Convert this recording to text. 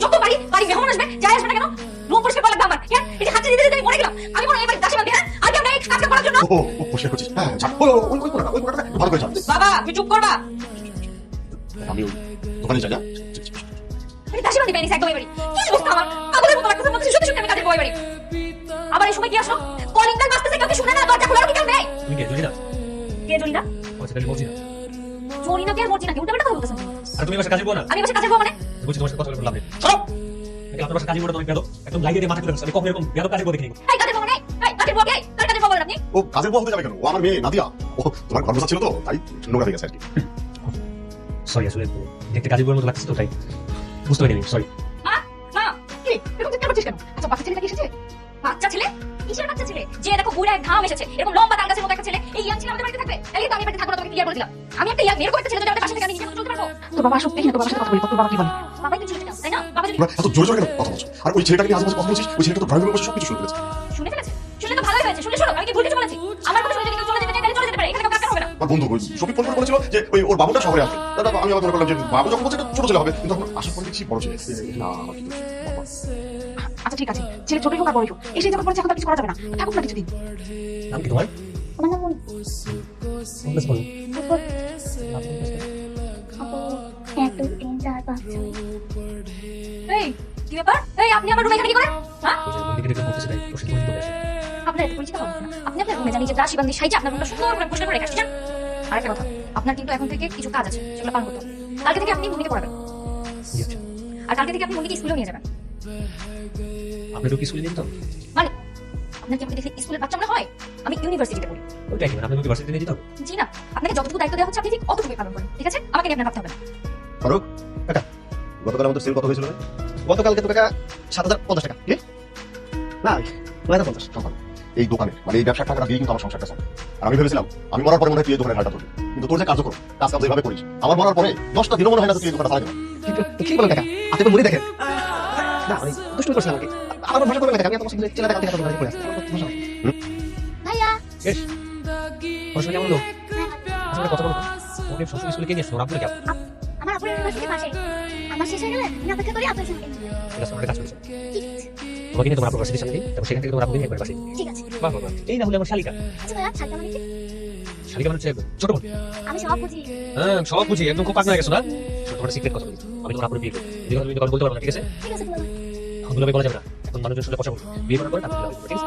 যত বাড়ি মেহমান আসবে যাই আসবে না কেন রুম পরিষ্কার করা লাগবে আমার। হ্যাঁ এই যে হাতে দিতে দিতে আমি মরে গেলাম, আমি মনে হয় এবার দাসী বান্ধি। হ্যাঁ আগে আমরা এই কাজটা করার জন্য ও পরিষ্কার করছিস? হ্যাঁ ছাড়। ওই কোণাটা ভালো করে ছাড়। বাবা তুই চুপ করবা। আমি ওই দোকানে যাই না। আমি দাসী বান্ধি পেনিস একদম এবারে কি অবস্থা আমার পাগলের মতো লাগতেছে, মনে সত্যি সত্যি আমি কাজে বই বাড়ি। আবার এই সময় কি আসো কলিং বেল বাজতেছে, কাউকে শুনে না, দরজা খোলার কি কেউ নেই। তুমি কে জুলি না? কে জরিনা? ও সেটা বলছি না। জরিনা কে আর মর্জিনা কি উল্টা পাল্টা কথা বলতেছেন? আর তুমি বাসা কাজে বউ না? আমি বসে কাজে বউ মানে? বলছি তোমার সাথে কথা বলে লাভ নেই। চলো। নাকি আপনার বাসা কাজে বউটা তুমি বেদো একদম লাইয়ে দিয়ে মাথা তুলে আমি কখন এরকম বেদো কাজে বউ দেখিনি। এই কাজে বউ নেই, এই কাজে বউ কে? কার কাজে বউ বলেন আপনি? ও কাজের বউ হতে যাবে কেন? ও আমার মেয়ে নাদিয়া। ও তোমার ঘর বসা ছিল তো তাই নোংরা হয়ে গেছে আর কি। সরি আসলে দেখতে কাজে বউর মতো লাগছে তো তাই বুঝতে পারিনি, সরি। মা মা কি এরকম চিৎকার করছিস কেন? আচ্ছা বাচ্চা ছেলেটা কি এসেছে? বাচ্চা ছেলে? কিসের বাচ্চা ছেলে? যে দেখো বুড়া এক ঘাম এসেছে, এরকম লম্বা তাল গাছের মতো একটা ছেলে, এই ইয়াং ছেলে আমাদের বাড়িতে থাকবে? তাহলে তো আমি বাড়িতে থাকবো না, তোমাকে ক্লিয়ার করে দিলাম। আমি একটা ইয়াং এরকম একটা ছেলে যদি আমাদের পাশে থেকে আমি নিজে চলতে পারবো? তো বাবা আসুক দেখি না, তো বাবার সাথে কথা বলি, তোর বাবা কি বলে? বাবাই তো চলে যাও তাই না? বাবা যদি তোমরা এত জোরে জোরে কেন কথা বলছো? আর ওই ছেলেটাকে নিয়ে আশেপাশে কথা বলছিস, ওই ছেলেটা তো ড্রাইভিং বসে সবকিছু শুনে ফেলেছে। শুনে ফেলেছে? শুনে তো ভালোই হয়েছে, শুনে শোনো আমি কি ভুল কিছু বলেছি? আমার কথা শুনে যদি কেউ চলে যেতে চায় তাহলে চলে যেতে পারে, এখানে কেউ কাজ হবে না। আমার বন্ধু ওই শফিক ফোন করে বলেছিল যে ওই ওর বাবুটা শহরে আসবে। দাদা আমি আবার মনে করলাম যে বাবু যখন বলছে এটা ছোট ছেলে হবে, কিন্তু এখন আসার পরে দেখছি বড় ছেলে। না আমার কি দোষ? বাবা। আচ্ছা ঠিক আছে, ছেলে ছোটই হোক আর বড়ই হোক, এসে যখন বলেছে এখন তো কিছু করা যাবে না, থাকুক না কিছুদিন। নাম কি তোমার? আমার নাম মনি। কোন ক্লাস পড়ো? এই কি ব্যাপার? এই আপনি আমার রুমে এখানে কি করেন? হ্যাঁ ওই যে বন্ধুকে দেখে বলতেছে তাই ওর সাথে তুমি বলে আসো। আপনার এত পরিচিত হবেন না, আপনি আপনার রুমে যান, নিজে দাসী বান্ধি সাইজে আপনার রুমটা সুন্দর করে পরিষ্কার করে রেখে আসছেন। আরেকটা কথা, আপনার কিন্তু এখন থেকে কিছু কাজ আছে, সেগুলো পালন করতে হবে। কালকে থেকে আপনি মুনিকে পড়াবেন, জি আচ্ছা। আর কালকে থেকে আপনি মুনিকে স্কুলেও নিয়ে যাবেন। আপনি তো কি স্কুলে নিয়ে যেতাম? মানে আপনার কি আমাকে দেখে স্কুলের বাচ্চা মনে হয়? আমি ইউনিভার্সিটিতে পড়ি। ওইটাই কি মানে আপনি কি ভার্সিটিতে নিয়ে যেতাম? জি না, আপনাকে যতটুকু দায়িত্ব দেওয়া হচ্ছে আপনি ঠিক অতটুকুই পালন করেন, ঠিক আছে? আমাকে নিয়ে আপনার ভাবতে হবে না। ফারুক কাকা, গতকাল আমাদের সেল কত হয়েছিল? গতকালকে তো কাকা 7,050 টাকা। কি? না 9,050 টাকা। এই দোকানে মানে এই ব্যবসার টাকা দিয়ে কিন্তু আমার সংসারটা চলে। আর আমি ভেবেছিলাম আমি মরার পরে মনে হয় তুই এই দোকানে ঘাটা ধরবি, কিন্তু তোর যে কার্যক্রম কাজ যেভাবে করিস আমার মরার পরে 10টা দিনও মনে হয় না তুই এই দোকানটা চালাই দেবেন। কিন্তু কি বলেন কাকা, আপনি তো মনে দেখেন না, আমি দুষ্টুমি করছিলাম আর কি। আমার ভাষা করবেন কাকা, আমি এত বছর ধরে ছেলে দেখা দেখা করে আসছি। ভাইয়া বেশ পড়াশোনা কেমন হলো? আসলে কথা বলবো ওকে শ্বশুর স্কুলে কে নিয়ে আসলো রাখলে কেমন? আমার আপুর ইউনিভার্সিটি পাশে, আমার শেষ হয়ে গেলে আমি অপেক্ষা করি আপনার সঙ্গে। ঠিক আছে, আমার কাজ চলছে। তোমাকে নিয়ে তোমার আপুর বাসার সামনে তারপর সেখান থেকে তোমার আপুকে নিয়ে একবার বাসে। ঠিক আছে। বাহ বাহ বাহ, এই না হলে আমার শালিকা। আচ্ছা ভাইয়া ছাড়তে মানে কি? শালিকা মানে হচ্ছে ছোট বোন। আমি সব বুঝি। হ্যাঁ সব বুঝি, একদম খুব পাগলা হয়ে গেছো না? তোমার সিক্রেট কথা বলি, আমি তোমার আপুর বিয়ে করবো। এই কথা তুমি তখন বলতে পারবো না, ঠিক আছে? ঠিক আছে বলো। এখন বলে বলা যাবে না, এখন মানুষের সাথে কথা বলবো, বিয়ে করার পরে তারপর বলা হবে, ঠিক আছে?